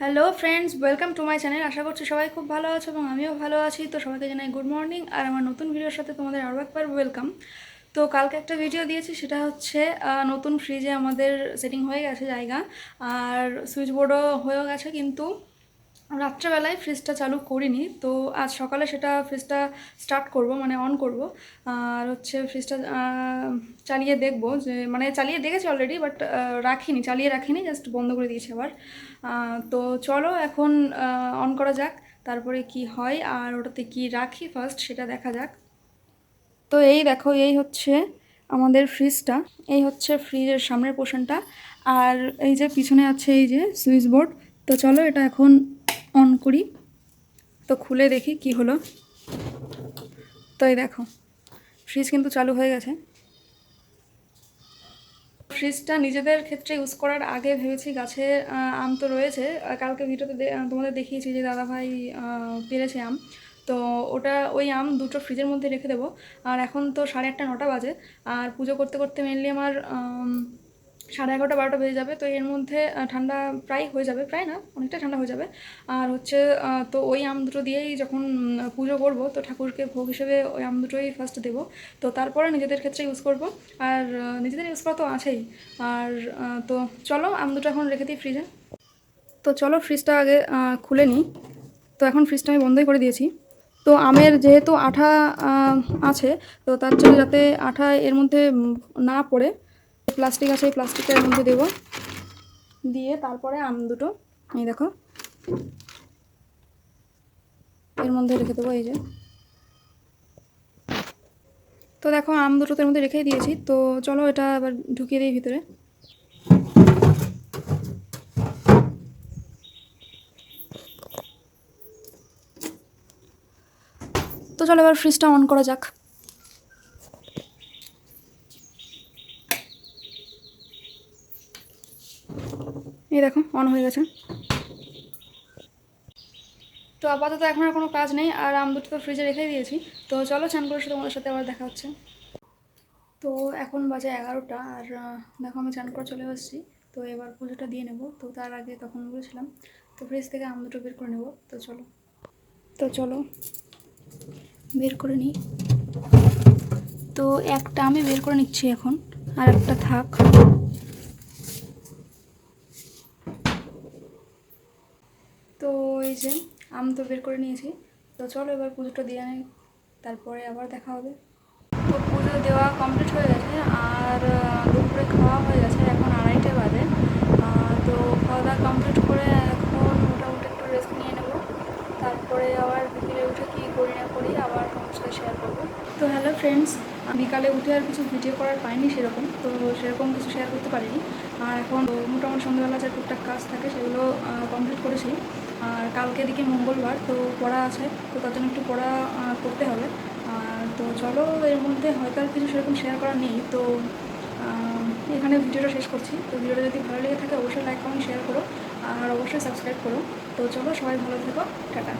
Hello friends, welcome to my channel. আশা করছি সবাই খুব ভালো আছো এবং আমিও ভালো আছি। তো সবাইকে জানাই গুড মর্নিং, আর আমার নতুন ভিডিওর সাথে তোমাদের আরও একবার ওয়েলকাম। তো কালকে একটা ভিডিও দিয়েছি, সেটা হচ্ছে নতুন ফ্রিজে আমাদের সেটিং হয়ে গেছে জায়গা, আর সুইচ বোর্ডও হয়েও গেছে, কিন্তু রাত্রেবেলায় ফ্রিজটা চালু করিনি। তো আজ সকালে সেটা ফ্রিজটা স্টার্ট করব, মানে অন করব। আর হচ্ছে ফ্রিজটা চালিয়ে দেখব, যে মানে চালিয়ে দেখেছি অলরেডি, বাট চালিয়ে রাখিনি, জাস্ট বন্ধ করে দিয়েছি আবার। তো চলো এখন অন করা যাক, তারপরে কি হয় আর ওটাতে কি রাখি ফার্স্ট সেটা দেখা যাক। তো এই দেখো, এই হচ্ছে আমাদের ফ্রিজটা, এই হচ্ছে ফ্রিজের সামনের পোর্শনটা, আর এই যে পিছনে আছে এই যে সুইচ বোর্ড। তো চলো এটা এখন অন করি, তো খুলে দেখি কি হলো। তো এই দেখো, ফ্রিজ কিন্তু চালু হয়ে গেছে। ফ্রিজটা নিজেদের ক্ষেত্রে ইউজ করার আগে ভেবেছি গাছে আম তো রয়েছে, কালকে ভিডিওতে তোমাদের দেখিয়েছি যে দাদাভাই পেরেছে আম। তো ওটা ওই আম দুটো ফ্রিজের মধ্যে রেখে দেবো। আর এখন তো 8:30-9টা বাজে, আর পুজো করতে করতে মেনলি আমার 11:30-12টা বেজে যাবে। তো এর মধ্যে ঠান্ডা প্রায় হয়ে যাবে, প্রায় না অনেকটা ঠান্ডা হয়ে যাবে। আর হচ্ছে তো ওই আম দুটো দিয়েই যখন পুজো করব, তো ঠাকুরকে ভোগ হিসেবে ওই আম দুটোই ফার্স্ট দেবো। তো তারপরে নিজেদের ক্ষেত্রে ইউজ করব, আর নিজেদের ইউজ করা তো আছেই। আর তো চলো আম দুটো এখন রেখে দিই ফ্রিজে। তো চলো ফ্রিজটা আগে খুলে নিই। তো এখন ফ্রিজটা আমি বন্ধই করে দিয়েছি। তো আমের যেহেতু আঠা আছে, তো তার জন্য যাতে আঠা এর মধ্যে না পড়ে, প্লাস্টিক আছে, এই প্লাস্টিকটা এর মধ্যে দেবো, দিয়ে তারপরে আম দুটো এই দেখো এর মধ্যে রেখে দেবো, এই যে। তো দেখো আম দুটো তো এর মধ্যে রেখেই দিয়েছি। তো চলো এটা আবার ঢুকিয়ে দিই ভিতরে। তো চলো এবার ফ্রিজটা অন করা যাক। এই দেখো অন হয়ে গেছে। তো আপাতত এখন আর কোনো কাজ নেই, আর আম দুটো তো ফ্রিজে রেখেই দিয়েছি। তো চলো চান করে তোমাদের সাথে আবার দেখা হচ্ছে। তো এখন বাজে 11টা, আর দেখো আমি চান করে চলে এসেছি। তো এবার পুজোটা দিয়ে নেব। তো তার আগে তখন বলেছিলাম, তো ফ্রিজ থেকে আম দুটো বের করে নেব। তো চলো বের করে নিই। তো একটা আমি বের করে নিচ্ছি এখন, আর একটা থাক। তো এই যে আম তো বের করে নিয়েছি। তো চলো এবার পুজোটা দিয়ে নিই, তারপরে আবার দেখা হবে। তো পুজো দেওয়া কমপ্লিট হয়ে গেছে, আর দুপুরে খাওয়া হয়ে গেছে, এখন 2:30 বাজে। তো খাওয়া দাওয়া কমপ্লিট করে এখন মোটামুটি একটু রেস্ট নিয়ে নেব, তারপরে আবার বিকেলে উঠে কী করি না করি আবার তোমার সাথে শেয়ার করবো। তো হ্যালো ফ্রেন্ডস, বিকালে উঠে আর কিছু ভিডিও করার পাইনি সেরকম, তো সেরকম কিছু শেয়ার করতে পারিনি। আর এখন মোটামুটি সন্ধ্যাবেলা যে টুকটাক কাজ থাকে সেগুলো কমপ্লিট করেছি। আর কালকে দিকে মঙ্গলবার, তো পড়া আছে, তো তার জন্য একটু পড়া করতে হবে। তো চলো এর মধ্যে হয়তো আর কিছু সেরকম শেয়ার করা নেই। তো এখানে ভিডিওটা শেষ করছি। তো ভিডিওটা যদি ভালো লেগে থাকে অবশ্যই লাইক কমেন্ট শেয়ার করো, আর অবশ্যই সাবস্ক্রাইব করো। তো চলো সবাই ভালো থেকো, টাটা।